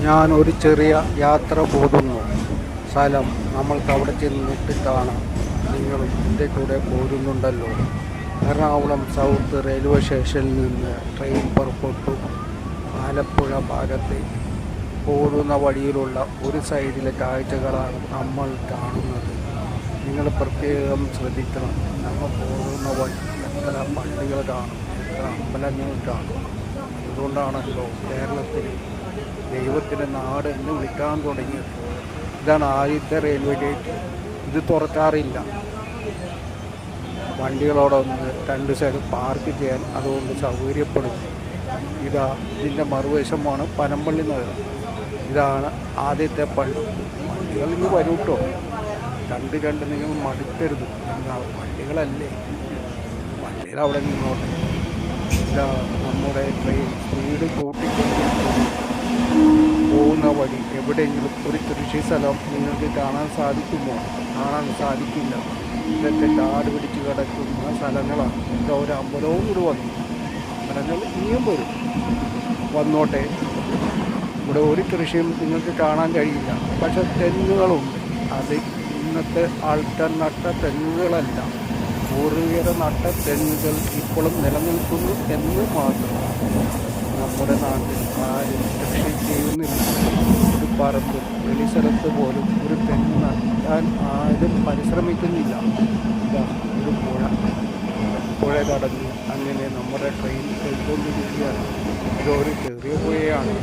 ഞാൻ ഒരു ചെറിയ യാത്ര പോകുന്നു. സ്ഥലം നമ്മൾക്ക് അവിടെ ചെന്നിട്ട് കാണാം. നിങ്ങളും എൻ്റെ കൂടെ പോരുന്നുണ്ടല്ലോ. എറണാകുളം സൗത്ത് റെയിൽവേ സ്റ്റേഷനിൽ നിന്ന് ട്രെയിൻ പുറപ്പെട്ടു. ആലപ്പുഴ ഭാഗത്തേക്ക് പോകുന്ന വഴിയിലുള്ള ഒരു സൈഡിലെ കാഴ്ചകളാണ് നമ്മൾ കാണുന്നത്. നിങ്ങൾ പ്രത്യേകം ശ്രദ്ധിക്കണം. നമ്മൾ പോകുന്ന വഴി എത്ര പള്ളികൾ കാണും, എത്ര അമ്പലങ്ങൾ കാണും. അതുകൊണ്ടാണല്ലോ കേരളത്തിൽ ദൈവത്തിൻ്റെ നാട് എന്ന് വിളിക്കാൻ തുടങ്ങിയത്. ഇതാണ് ആദ്യത്തെ റെയിൽവേ ഗേറ്റ്. ഇത് തുറക്കാറില്ല. വണ്ടികളോടൊന്ന് രണ്ട് സൈഡ് പാർക്ക് ചെയ്യാൻ അതുകൊണ്ട് സൗകര്യപ്പെടും. ഇതിൻ്റെ മറുവശമാണ് പനമ്പള്ളി നഗരം. ഇതാണ് ആദ്യത്തെ പള്ളി. വണ്ടികൾ ഇന്ന് വരും കേട്ടോ. കണ്ട് നിങ്ങൾ മടുക്കരുത്. വണ്ടികളല്ലേ, വണ്ടികൾ അവിടെ നിന്നോട്ടെ. ഇതാ നമ്മുടെ ട്രെയിൻ സ്പീഡ് കൂട്ടിക്കൊണ്ടിരിക്കുന്നു. പോകുന്ന വഴി എവിടെയെങ്കിലും ഒരു കൃഷി സ്ഥലം നിങ്ങൾക്ക് കാണാൻ സാധിക്കുമോ? കാണാൻ സാധിക്കില്ല. ഇതൊക്കെ കാട് പിടിച്ച് കിടക്കുന്ന സ്ഥലങ്ങളാണ്. ഇത് ഒരു അമ്പലവും കൂടി വന്നു. അമ്പലങ്ങൾ ഇനിയും വരും, വന്നോട്ടെ. ഇവിടെ ഒരു കൃഷിയും നിങ്ങൾക്ക് കാണാൻ കഴിയില്ല. പക്ഷെ തെങ്ങുകളുണ്ട്. അത് ഇന്നത്തെ ആൾക്കാർ നട്ട തെങ്ങുകളല്ല, പൂർവികർ നട്ട തെങ്ങുകൾ ഇപ്പോഴും നിലനിൽക്കുന്നു എന്ന് മാത്രം. നമ്മുടെ നാട്ടിൽ ആരും കൃഷി ചെയ്യുന്നില്ല. ഒരു പറമ്പ് വെളിസ്ഥലത്ത് പോലും ഒരു തെങ്ങ് നട്ടാൻ ആരും പരിശ്രമിക്കുന്നില്ല. ഇതാ ഒരു പുഴ കടന്ന് അങ്ങനെ നമ്മുടെ ട്രെയിൻ പോയിക്കൊണ്ടിരിക്കുകയാണ്. ഇതൊരു ചെറിയ പുഴയാണ്.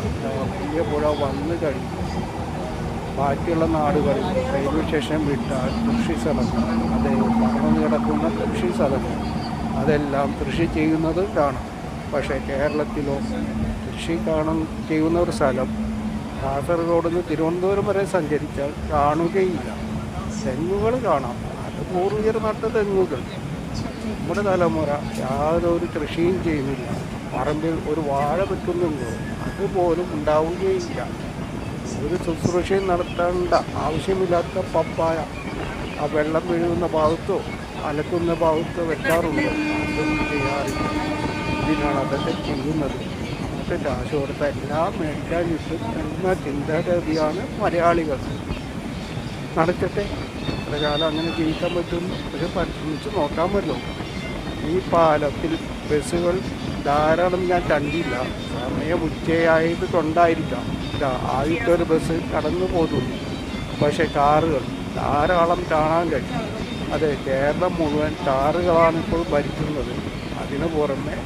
വലിയ പുഴ വന്നു കഴിഞ്ഞു. ബാക്കിയുള്ള നാടുകളിൽ റെയിൽവേ സ്റ്റേഷൻ വിട്ടാൽ കൃഷി സ്ഥലങ്ങൾ, അത് പടർന്നു കിടക്കുന്ന കൃഷി സ്ഥലങ്ങൾ, അതെല്ലാം കൃഷി ചെയ്യുന്നത് കാണാം. പക്ഷേ കേരളത്തിലോ കൃഷി ചെയ്യുന്ന ഒരു സ്ഥലം കാസർഗോഡ് നിന്ന് തിരുവനന്തപുരം വരെ സഞ്ചരിച്ചാൽ കാണുകയില്ല. തെങ്ങുകൾ കാണാം. അത് പൂർവികർ നട്ട തെങ്ങുകൾ. നമ്മുടെ തലമുറ യാതൊരു കൃഷിയും ചെയ്യുന്നില്ല. പറമ്പിൽ ഒരു വാഴ വെക്കുന്നുണ്ടോ? അതുപോലും ഉണ്ടാവുകയില്ല. ഒരു ശുശ്രൂഷയും നടത്തേണ്ട ആവശ്യമില്ലാത്ത പപ്പായ ആ വെള്ളം വീഴുന്ന ഭാഗത്തോ അലക്കുന്ന ഭാഗത്തോ വെക്കാറുണ്ട്. അതൊന്നും ചെയ്യാറില്ല. ഇതിനാണ് അതൊക്കെ ചെയ്യുന്നത്. നമുക്ക് കാശ് കൊടുത്ത എല്ലാം മേടിക്കാൻ കിട്ടും എന്ന ചിന്താഗതിയാണ് മലയാളികൾ. നടക്കട്ടെ, എത്ര കാലം അങ്ങനെ ജീവിക്കാൻ പറ്റുന്നു അത് പരിശ്രമിച്ച് നോക്കാമല്ലോ. ഈ പാലത്തിൽ ബസ്സുകൾ ധാരാളം ഞാൻ കണ്ടില്ല. സമയം ഉച്ചയായത് കൊണ്ടായിരിക്കാം. ആദ്യത്തെ ഒരു ബസ് കടന്നു പോകുന്നു. പക്ഷേ കാറുകൾ ധാരാളം കാണാൻ കഴിയും. അതെ, കേരളം മുഴുവൻ കാറുകളാണ് ഇപ്പോൾ ഭരിക്കുന്നത്. അതിനു പുറമെ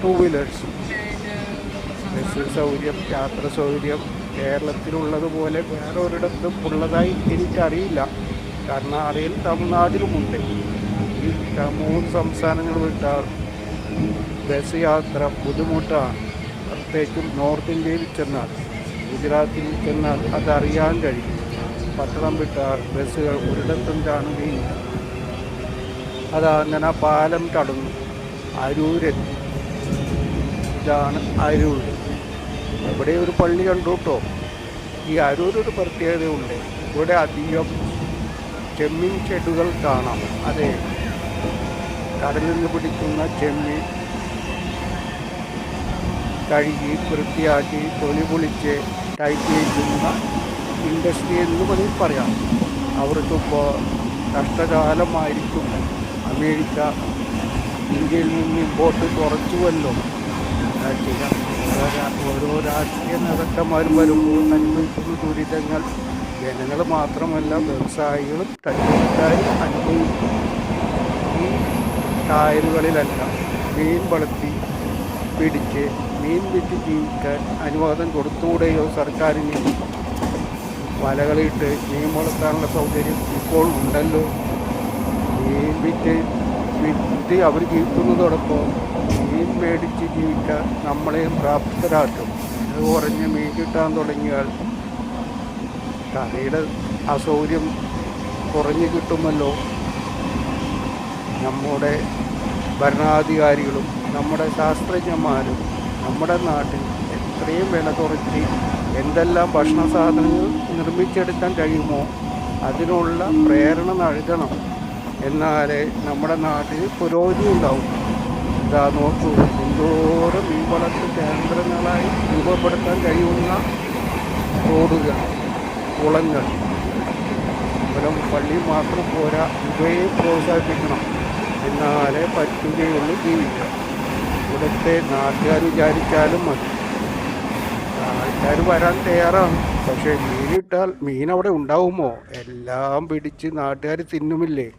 ടൂ വീലേഴ്സ്. ബസ് സൗകര്യം, യാത്ര സൗകര്യം കേരളത്തിലുള്ളതുപോലെ വേറെ ഒരിടത്തും ഉള്ളതായി എനിക്കറിയില്ല. കർണാടകയിൽ തമിഴ്നാട്ടിലുമുണ്ട്. ഈ 3 സംസ്ഥാനങ്ങൾ വിട്ടാൽ ബസ് യാത്ര ബുദ്ധിമുട്ടാണ്. പ്രത്യേകിച്ചും നോർത്ത് ഇന്ത്യയിൽ ചെന്നാൽ, ഗുജറാത്തിൽ ചെന്നാൽ അതറിയാൻ കഴിയും. പട്ടണം വിട്ടാൽ ബസ്സുകൾ ഒരിടത്തും കാണുകയില്ല. അതങ്ങനെ പാലം കടന്നു അരൂരെത്തി. ഇതാണ് അരൂർ. ഇവിടെ ഒരു പള്ളി കണ്ടു കേട്ടോ. ഈ അരൂരൊരു പ്രത്യേകതയുണ്ട്. ഇവിടെ അധികം ചെമ്മീൻ ഷെഡുകൾ കാണാം. അതെ, കടലിൽ നിന്ന് പിടിക്കുന്ന ചെമ്മീൻ കഴുകി വൃത്തിയാക്കി തൊലി പൊളിച്ച് ടൈറ്റ് ചെയ്യുന്ന ഇൻഡസ്ട്രി എന്ന് പറയാം. അവർക്കിപ്പോൾ കഷ്ടകാലമായിരിക്കും. അമേരിക്ക ഇന്ത്യയിൽ നിന്ന് ഇമ്പോർട്ട് കുറച്ചുവല്ലോ. ഓരോ രാഷ്ട്രീയ നേതാക്കന്മാരും വരുമ്പോൾ അനുഭവിക്കുന്ന ദുരിതങ്ങൾ ജനങ്ങൾ മാത്രമല്ല വ്യവസായികളും തട്ടിക്കാരും അനുഭവിക്കും. ഈ കായലുകളിലല്ല മീൻ വളർത്തി പിടിച്ച് മീൻ വിറ്റ് ജീവിക്കാൻ അനുവാദം കൊടുത്തുകൂടെയോ സർക്കാരിന്? വലകളിട്ട് മീൻ വളർത്താനുള്ള സൗകര്യം ഇപ്പോൾ ഉണ്ടല്ലോ. മീൻ വിറ്റ് അവർ ജീവിക്കുന്നതോടൊപ്പം മീൻ മേടിച്ച് ജീവിക്കാൻ നമ്മളെയും പ്രാപ്തരാക്കും. അത് കുറഞ്ഞ മീൻ കിട്ടാൻ തുടങ്ങിയാൽ കറിയുടെ അസൗകര്യം കുറഞ്ഞു കിട്ടുമല്ലോ. നമ്മുടെ ഭരണാധികാരികളും നമ്മുടെ ശാസ്ത്രജ്ഞന്മാരും നമ്മുടെ നാട്ടിൽ എത്രയും വില കുറച്ച് എന്തെല്ലാം ഭക്ഷണ സാധനങ്ങൾ നിർമ്മിച്ചെടുക്കാൻ കഴിയുമോ അതിനുള്ള പ്രേരണ നൽകണം. എന്നാലേ നമ്മുടെ നാട്ടിൽ പുരോഗതി ഉണ്ടാവും. ഇതാ നോക്കൂ, എന്തോരം മീൻ വളർത്തൽ കേന്ദ്രങ്ങളായി രൂപപ്പെടുത്താൻ കഴിയുന്ന തോടുകൾ, കുളങ്ങൾ, കേവലം പള്ളി മാത്രം പോരാ, ഇവയെ പ്രോത്സാഹിപ്പിക്കണം. എന്നാലേ പറ്റുകയുള്ളൂ ജീവിക്കാം. ഇവിടുത്തെ നാട്ടുകാർ വിചാരിച്ചാലും മതി. ആൾക്കാർ വരാൻ തയ്യാറാണ്. പക്ഷേ മീനിട്ടാൽ മീൻ അവിടെ ഉണ്ടാവുമോ? എല്ലാം പിടിച്ച് നാട്ടുകാർ തിന്നുമില്ലേ?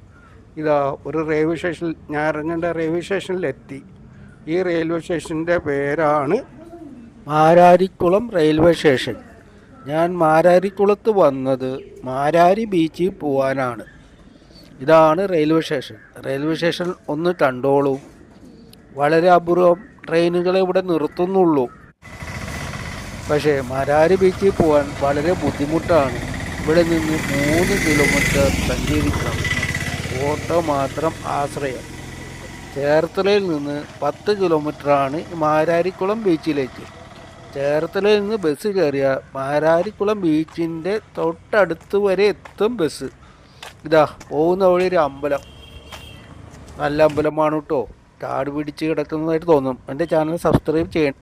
ഇതാ ഒരു റെയിൽവേ സ്റ്റേഷൻ, ഞാൻ ഇറങ്ങേണ്ട റെയിൽവേ സ്റ്റേഷനിലെത്തി. ഈ റെയിൽവേ സ്റ്റേഷൻ്റെ പേരാണ് മാരാരിക്കുളം റെയിൽവേ സ്റ്റേഷൻ. ഞാൻ മാരാരിക്കുളത്ത് വന്നത് മാരാരി ബീച്ചിൽ പോവാനാണ്. ഇതാണ് റെയിൽവേ സ്റ്റേഷൻ. റെയിൽവേ സ്റ്റേഷൻ ഒന്ന് കണ്ടോളൂ. വളരെ അപൂർവം ട്രെയിനുകളെ ഇവിടെ നിർത്തുന്നുള്ളൂ. പക്ഷേ മാരാരി ബീച്ചിൽ പോകാൻ വളരെ ബുദ്ധിമുട്ടാണ്. ഇവിടെ നിന്ന് 3 കിലോമീറ്റർ സഞ്ചരിക്കണം. ഓട്ടോ മാത്രം ആശ്രയം. ചേർത്തലയിൽ നിന്ന് 10 കിലോമീറ്ററാണ് മാരാരിക്കുളം ബീച്ചിലേക്ക്. ചേർത്തലയിൽ നിന്ന് ബസ് കയറിയാൽ മാരാരിക്കുളം ബീച്ചിൻ്റെ തൊട്ടടുത്ത് വരെ എത്തും ബസ്. ഇതാ പോകുന്ന വഴി ഒരു അമ്പലം, നല്ല അമ്പലമാണ് കേട്ടോ. കാട് പിടിച്ച് കിടക്കുന്നതായിട്ട് തോന്നും. എൻ്റെ ചാനൽ സബ്സ്ക്രൈബ് ചെയ്യണം.